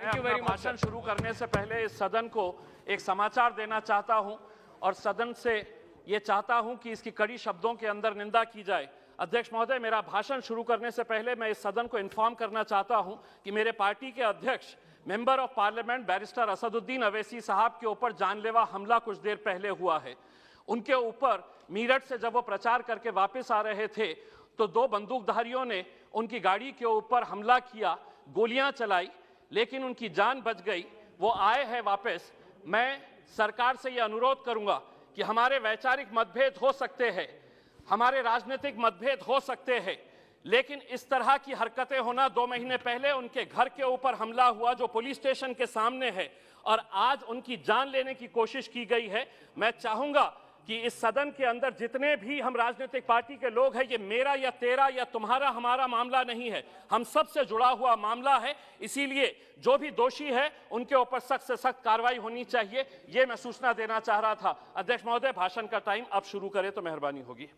मैं भाषण शुरू करने से पहले इस सदन को एक समाचार देना चाहता हूं और सदन से ये चाहता हूं कि इसकी कड़ी शब्दों के अंदर निंदा की जाए। अध्यक्ष महोदय, मेरा भाषण शुरू करने से पहले मैं इस सदन को इन्फॉर्म करना चाहता हूं कि मेरे पार्टी के अध्यक्ष member of parliament barrister Asaduddin Owaisi साहब के ऊपर जानलेवा हमला कुछ देर पहले हुआ है। उनके ऊपर मीरठ से जब वो प्रचार करके वापस आ रहे थे तो दो बंदूकधारियों ने उनकी गाड़ी के ऊपर हमला किया, गोलियां चलाई, लेकिन उनकी जान बच गई। वो आए हैं वापस। मैं सरकार से ये अनुरोध करूंगा कि हमारे वैचारिक मतभेद हो सकते हैं, हमारे राजनीतिक मतभेद हो सकते हैं, लेकिन इस तरह की हरकतें होना, 2 महीने पहले उनके घर के ऊपर हमला हुआ जो पुलिस स्टेशन के सामने है और आज उनकी जान लेने की कोशिश की गई है। मैं चाहूंगा कि इस सदन के अंदर जितने भी हम राजनीतिक पार्टी के लोग हैं, ये मेरा या तेरा या तुम्हारा हमारा मामला नहीं है, हम सब से जुड़ा हुआ मामला है। इसीलिए जो भी दोषी है उनके ऊपर सख्त से सख्त कार्रवाई होनी चाहिए, ये मैं सूचना देना चाह रहा था। अध्यक्ष महोदय, भाषण का टाइम अब शुरू करें तो मेहरबानी होगी।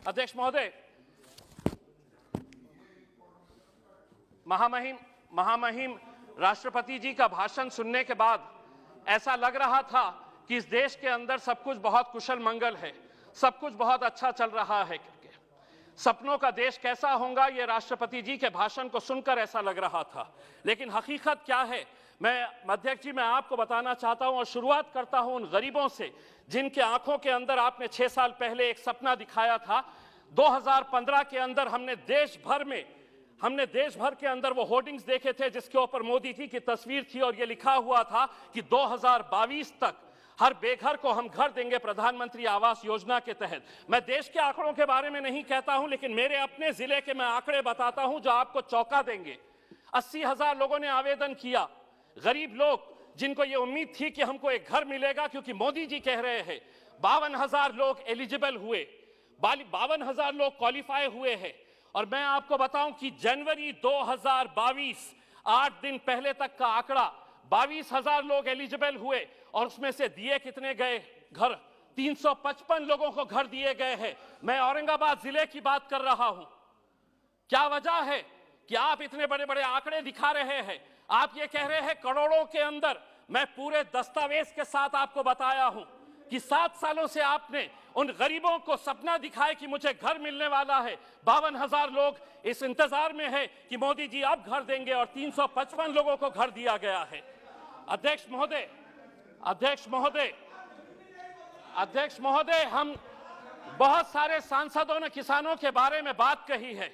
अध्यक्ष महोदय, महामहिम राष्ट्रपति जी का भाषण सुनने के बाद ऐसा लग रहा था कि इस देश के अंदर सब कुछ बहुत कुशल मंगल है, सब कुछ बहुत अच्छा चल रहा है। सपनों का देश कैसा होगा, ये राष्ट्रपति जी के भाषण को सुनकर ऐसा लग रहा था, लेकिन हकीकत क्या है मैं अध्यक्ष जी मैं आपको बताना चाहता हूं और शुरुआत करता हूं उन गरीबों से जिनके आंखों के अंदर आपने 6 साल पहले एक सपना दिखाया था। 2015 के अंदर हमने देश भर के अंदर वो होर्डिंग्स देखे थे जिसके ऊपर मोदी जी की तस्वीर थी और ये लिखा हुआ था कि 2022 तक हर बेघर को हम घर देंगे प्रधानमंत्री आवास योजना के तहत। मैं देश के आंकड़ों के बारे में नहीं कहता हूं, लेकिन मेरे अपने जिले के मैं आंकड़े बताता हूं जो आपको चौंका देंगे। 80,000 लोगों ने आवेदन किया, गरीब लोग जिनको ये उम्मीद थी कि हमको एक घर मिलेगा क्योंकि मोदी जी कह रहे हैं। 52,000 लोग एलिजिबल हुए, 52,000 लोग क्वालिफाई हुए हैं। और मैं आपको बताऊं कि जनवरी 2022, 8 दिन पहले तक का आंकड़ा, 22,000 लोग एलिजिबल हुए और उसमें से दिए कितने गए घर? 355 लोगों को घर दिए गए हैं। मैं औरंगाबाद जिले की बात कर रहा हूं। क्या वजह है कि आप इतने बड़े बड़े आंकड़े दिखा रहे हैं? आप ये कह रहे हैं करोड़ों के अंदर। मैं पूरे दस्तावेज के साथ आपको बताया हूं कि 7 सालों से आपने उन गरीबों को सपना दिखाए कि मुझे घर मिलने वाला है। 52,000 लोग इस इंतजार में है कि मोदी जी अब घर देंगे और 355 लोगों को घर दिया गया है। अध्यक्ष महोदय, हम बहुत सारे सांसदों ने किसानों के बारे में बात कही है।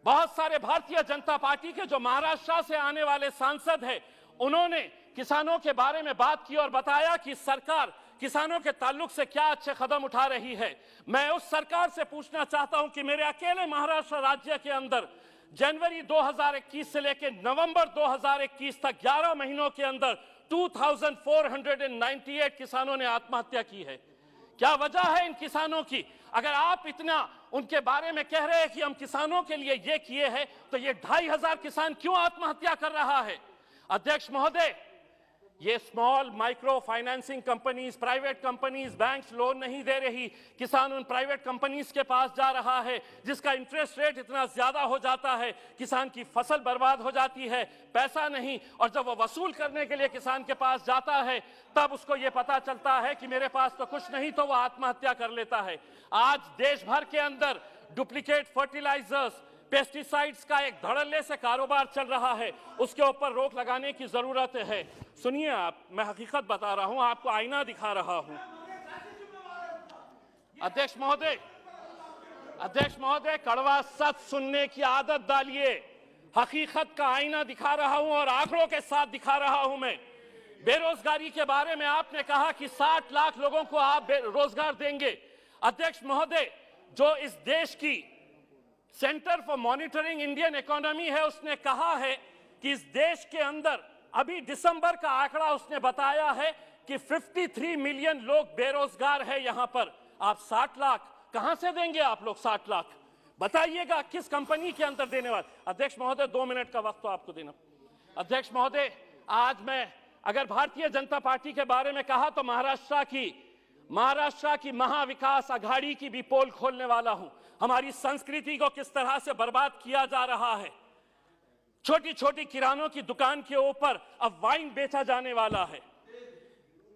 बहुत सारे भारतीय जनता पार्टी के जो महाराष्ट्र से आने वाले सांसद हैं, उन्होंने किसानों के बारे में बात की और बताया कि सरकार किसानों के ताल्लुक से क्या अच्छे कदम उठा रही है। मैं उस सरकार से पूछना चाहता हूं कि मेरे अकेले महाराष्ट्र राज्य के अंदर जनवरी 2021 से लेकर नवंबर 2021 तक 11 महीनों के अंदर 2498 किसानों ने आत्महत्या की है। क्या वजह है इन किसानों की? अगर आप इतना उनके बारे में कह रहे हैं कि हम किसानों के लिए ये किए हैं, तो ये 2,500 किसान क्यों आत्महत्या कर रहा है? अध्यक्ष महोदय, ये small micro financing companies, private companies, banks loan नहीं दे रही, किसान उन प्राइवेट कंपनीज के पास जा रहा है जिसका इंटरेस्ट रेट इतना ज्यादा हो जाता है, किसान की फसल बर्बाद हो जाती है, पैसा नहीं, और जब वो वसूल करने के लिए किसान के पास जाता है तब उसको ये पता चलता है कि मेरे पास तो कुछ नहीं, तो वो आत्महत्या कर लेता है। आज देश भर के अंदर डुप्लीकेट फर्टिलाइजर्स, पेस्टिसाइड्स का एक धड़ल्ले से कारोबार चल रहा है, उसके ऊपर रोक लगाने की जरूरत है। सुनिए आप, मैं हकीकत बता रहा हूं, आपको आईना दिखा रहा हूं। अध्यक्ष महोदय, कड़वा सच सुनने की आदत डालिए। हकीकत का आईना दिखा रहा हूं और आंकड़ों के साथ दिखा रहा हूं मैं। बेरोजगारी के बारे में आपने कहा कि 60 लाख लोगों को आप रोजगार देंगे। अध्यक्ष महोदय, जो इस देश की centre for monitoring Indian economy है, उसने कहा है कि इस देश के अंदर अभी दिसंबर का आंकड़ा उसने बताया है कि 53 मिलियन लोग बेरोजगार है। यहां पर आप 60 लाख कहां से देंगे? आप लोग 60 लाख बताइएगा किस कंपनी के अंदर देने वाले? अध्यक्ष महोदय, 2 मिनट का वक्त तो आपको देना। अध्यक्ष महोदय, आज मैं अगर भारतीय जनता पार्टी के बारे में कहा तो महाराष्ट्र की महाविकास आघाड़ी की भी पोल खोलने वाला हूं। हमारी संस्कृति को किस तरह से बर्बाद किया जा रहा है, छोटी छोटी किरानों की दुकान के ऊपर अब वाइन बेचा जाने वाला है।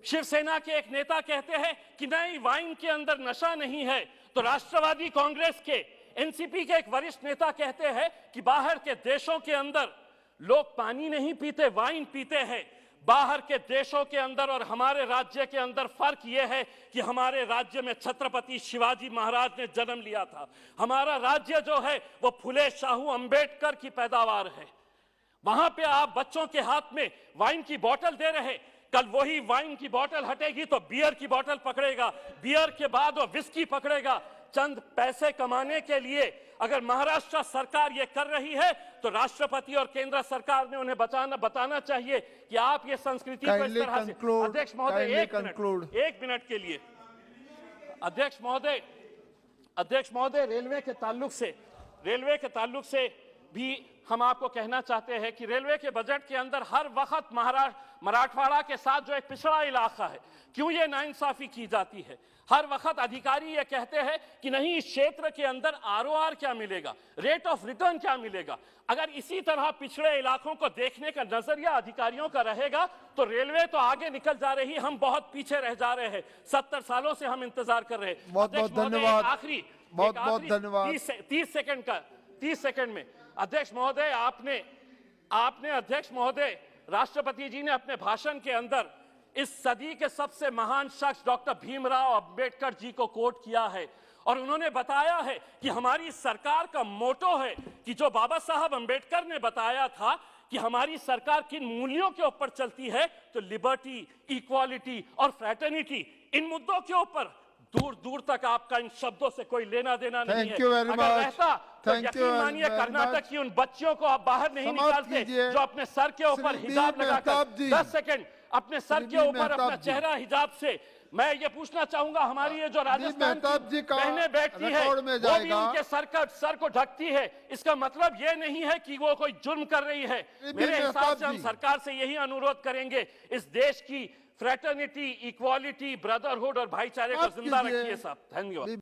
शिवसेना के एक नेता कहते हैं कि नहीं, वाइन के अंदर नशा नहीं है, तो राष्ट्रवादी कांग्रेस के एनसीपी के एक वरिष्ठ नेता कहते हैं कि बाहर के देशों के अंदर लोग पानी नहीं पीते, वाइन पीते हैं। बाहर के देशों के अंदर और हमारे राज्य के अंदर फर्क यह है कि हमारे राज्य में छत्रपति शिवाजी महाराज ने जन्म लिया था। हमारा राज्य जो है वो फुले शाहू अंबेडकर की पैदावार है। वहां पे आप बच्चों के हाथ में वाइन की बोतल दे रहे, कल वही वाइन की बोतल हटेगी तो बियर की बोतल पकड़ेगा, बियर के बाद वो विस्की पकड़ेगा। चंद पैसे कमाने के लिए अगर महाराष्ट्र सरकार ये कर रही है तो राष्ट्रपति और केंद्र सरकार ने उन्हें बताना चाहिए कि आप ये संस्कृति को इस तरह से। अध्यक्ष महोदय, एक मिनट के लिए। अध्यक्ष महोदय, रेलवे के ताल्लुक से भी हम आपको कहना चाहते हैं कि रेलवे के बजट के अंदर हर वक्त मराठवाड़ा के साथ जो एक पिछड़ा इलाका है, क्यों ये नाइंसाफी की जाती है? हर वक्त अधिकारी ये कहते हैं कि नहीं, इस क्षेत्र के अंदर आरओआर क्या मिलेगा, रेट ऑफ रिटर्न क्या मिलेगा। अगर इसी तरह पिछड़े इलाकों को देखने का नजरिया अधिकारियों का रहेगा तो रेलवे तो आगे निकल जा रही, हम बहुत पीछे रह जा रहे हैं। 70 सालों से हम इंतजार कर रहे हैं। बहुत बहुत धन्यवाद। बहुत धन्यवाद। 30 सेकंड में अध्यक्ष महोदय, आपने अध्यक्ष महोदय, राष्ट्रपति जी ने अपने भाषण के अंदर इस सदी के सबसे महान शख्स डॉक्टर भीमराव अंबेडकर जी को कोट किया है और उन्होंने बताया है कि हमारी सरकार का मोटो है कि जो बाबा साहब अंबेडकर ने बताया था कि हमारी सरकार किन मूल्यों के ऊपर चलती है, तो लिबर्टी, इक्वालिटी और फ्रैटर्निटी, इन मुद्दों के ऊपर दूर दूर तक आपका इन शब्दों से कोई लेना देना नहीं है। अगर रहता तो यकीन मानिए कर्नाटक की उन बच्चियों को आप बाहर नहीं निकालते जो अपने सर के ऊपर हिजाब लगाकर 10 सेकंड अपने सर के ऊपर अपना चेहरा हिजाब से। मैं ये पूछना चाहूंगा, हमारी ये जो राजस्थान की बहनें बैठती है वो भी उनके सर को ढकती है, इसका मतलब ये नहीं है कि वो कोई जुर्म कर रही है। मेरे हिसाब से हम सरकार से यही अनुरोध करेंगे, इस देश की फ्रेटर्निटी, इक्वालिटी, ब्रदरहुड और भाईचारे को जिंदा रखिए साहब। धन्यवाद।